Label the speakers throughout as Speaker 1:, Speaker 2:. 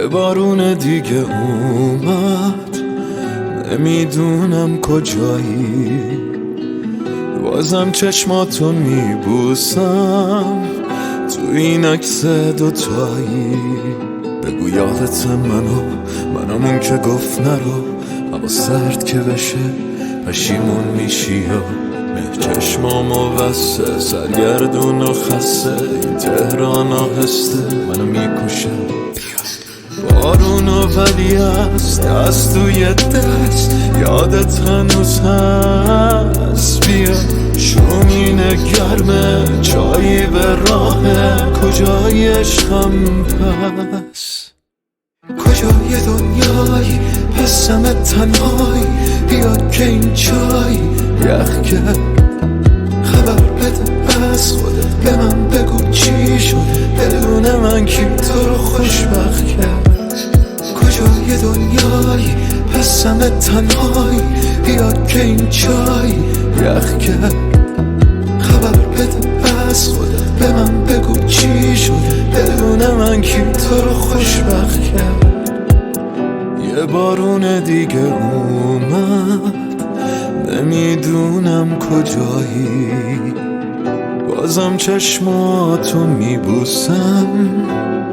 Speaker 1: یه بارون دیگه اومد، نمیدونم کجایی، بازم چشماتو میبوسم تو این عکس دوتایی. بگو یادت منم اون که گفت نرو، هوا سرد که بشه پشیمون میشی یا مه چشمامو بسته، سرگردون و خسته، این تهران آهسته منو میکشه. بارونو ولی هست دست توی دست، یادت هنوز هست، بیا شومینه گرمه چایی به راهه، کجای عشقم پس، کجای دنیای پسم تنهایی، بیا که این چای یخ کرد، خبر بده از خودت به من بگو چی شد، بدون من کی تو رو خوشبخت کرد، کجای دنیای پسم تنهایی، بیا که این چای یخ کرد، خبر بده از خودت به من بگو چی شد، بدون من کی تو رو خوشبخت کرد. یه بارون دیگه اومد، نمیدونم کجایی، بازم چشماتو میبوسم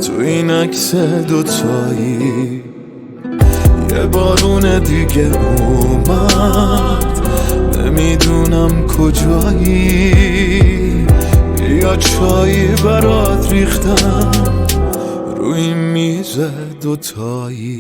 Speaker 1: تو این عکس دوتایی. یه بارون دیگه اومد، نمیدونم کجایی، بیا چایی برات ریختم روی میز دوتایی.